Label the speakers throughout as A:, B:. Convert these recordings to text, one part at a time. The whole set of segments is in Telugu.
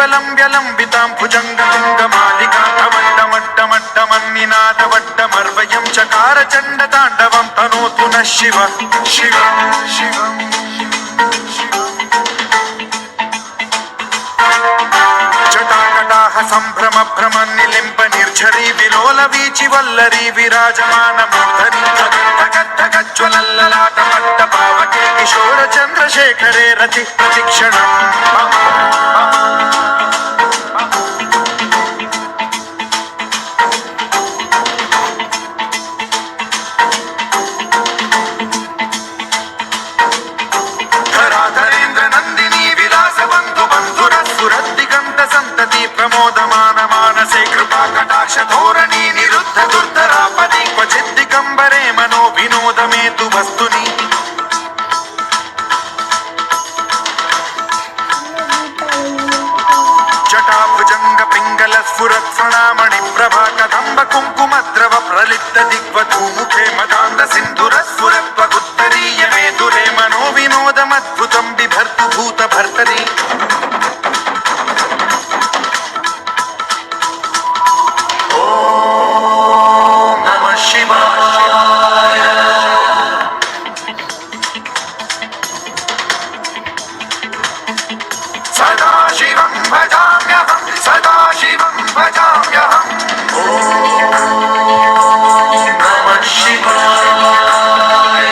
A: కేవలం వ్యలంబితాం భుజంగతుంగమాలికాంతమడ్డమడ్డమడ్డమన్నినాదవడ్డమర్వయం చకార చండ తాండవం తనోతు నః శివ శివ శివ సంభ్రమ భ్రమ నిలింప నిర్ఝరీ విలోల వీచి వల్లరీ విరాజమాన మూర్ధని జ్వలల్లలాట పట్ట పావకే కిశోర చంద్రశేఖరే రతి ప్రతిక్షణం ధరాధరేంద్ర నందిని విలాస బంధు బంధుర సురద్దిగంత సంతతి ప్రమోదమాన మానసే కృపా కటాక్ష ధోరణి నిరుద్ధ దుర్ధరాపది క్వచిద్దిగంబరే మనో వినోదమేతు వస్తుని జటాభుజంగ పింగళ స్ఫురత్సణామణి ప్రభా కదంబ కుంకుమద్రవ ప్రలిప్త దిగ్వధూ ముఖే మదాంద సింధుర స్ఫురత్వగుత్తరీయమేతురే మనో వినోదమద్భుతం బిభర్తు భూత భర్తరి సదాశివం భజామ్యహం సదాశివం భజామ్యహం ఓం నమః శివాయ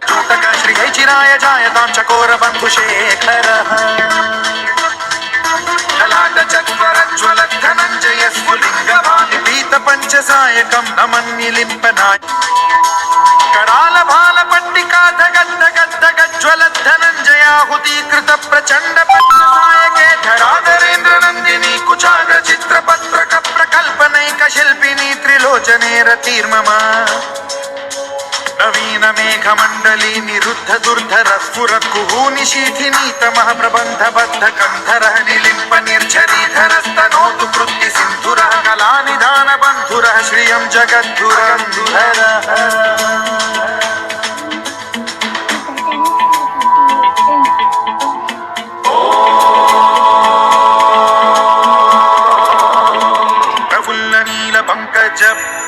A: జూతక శ్రీయై చిరాయ జాయతాం చకోర బంధుశేఖరః లలాట చక్వరజ్వల ధనంజయ స్ఫులింగవాని పీత పంచసాయకం నమన్నిలింపనాయ కరాల భాల పట్టికా ధగద్ధ గద్ధ గజ్వల ధనంజయాహుతీకృత ప్రచండ పద్మసాయకే ధరాధరేంద్ర నందిని కుచాగ్ర చిత్ర పత్రక ప్రకల్పనైక శిల్పిని త్రిలోచనే రతిర్మమ నవీన మేఘమండలి నిరుద్ధ దుర్ధర స్ఫురత్ కుహూని శీథినీతమః ప్రబంధ బద్ధ కంధరః నిలింప నిర్ఝరీధరస్తనోతు కృత్తి సింధురః కళానిధాన బంధురః శ్రియం జగద్ధురంధురః పంకజ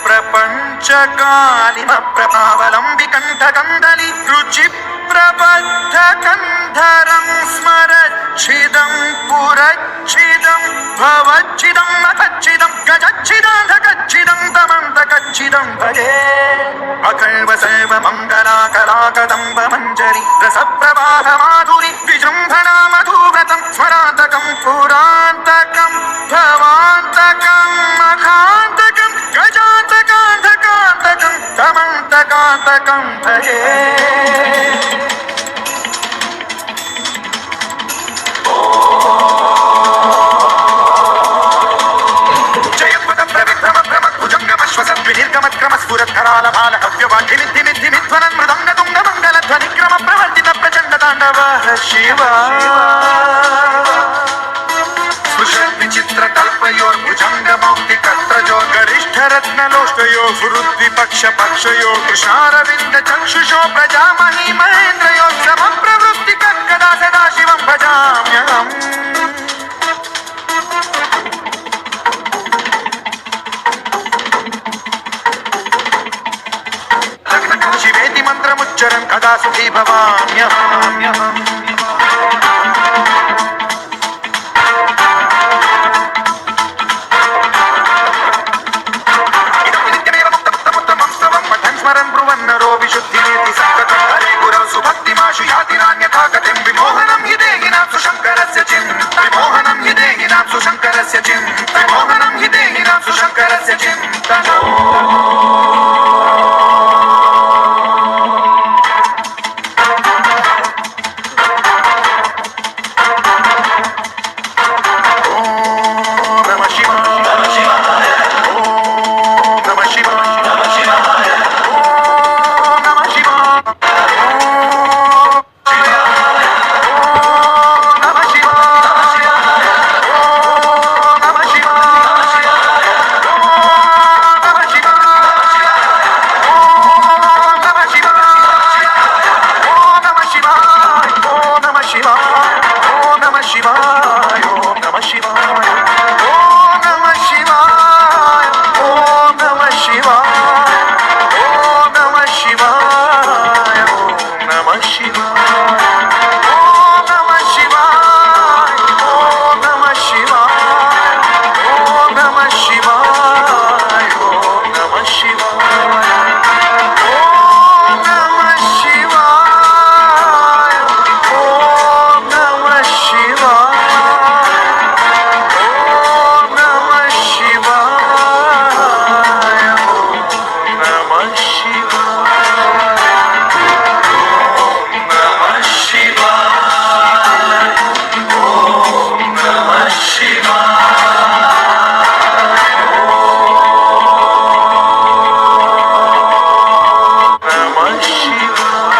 A: ప్రపంచకాలిమ ప్రభావలంబి కంఠకందలి రుచి ప్రబద్ధ కంధరం స్మరచ్చిదం పురచ్చిదం భవచ్చిదం అకచ్చిదం గజచ్చిదాధకచ్చిదం తమంతకచ్చిదం భజే అకల్వ సర్వ మంగళా కళాకదంబ మంజరి రస ప్రవాహ మాధురి విజృంభణా మధువ్రతం స్మరాంతకం పురాంతకం భవాంతకం మఖాంతకం గజాంతకాంతకాంతకం తమంతకాంతకం భజే జయపద ప్రవిక్రమ భ్రమ భుజంగమశ్వసత్ వినిర్గమత్క్రమ స్ఫురత్కరాల బాల కవ్యవాఢిమిద్ధిమిద్ధిమిధ్వనన్ మృదంగ తుంగ మంగళ ధ్వనిక్రమ ప్రవర్తిత ప్రచండ తాండవ శివ విచిత్ర కల్పయోర్భుజంగ మౌక్తి కత్రజో గరిష్ఠ రత్నలోష్టయో హృద్విపక్ష పక్షయో కృష్ణారవింద చక్షుషో ప్రజామహీ మహేంద్రయో సమ ప్రవృత్తి కక్కదా సదా శివం భజామ్యహం శివేతి మంత్రముచ్చరం కదా సుఖీ భవామ్యహం విశుద్ధినేతి సంకటం హరే గురౌ సుభక్తిమాశు యాతినాన్యథా గతిం విమోహనం హి దేహినాంసు శంకరస్య చింత విమోహనం హి దేహినాంసు శంకరస్య చింత విమోహనం హి దేహినాంసు శంకరస్య చింతనో శివాయ ఓం నమ శివాయ ఓం నమ శివాయ ఓం నమ శివాయ ఓం నమ శివాయ ఓం నమ శివాయ ఓం నమ శివాయ ఓం నమ శివాయ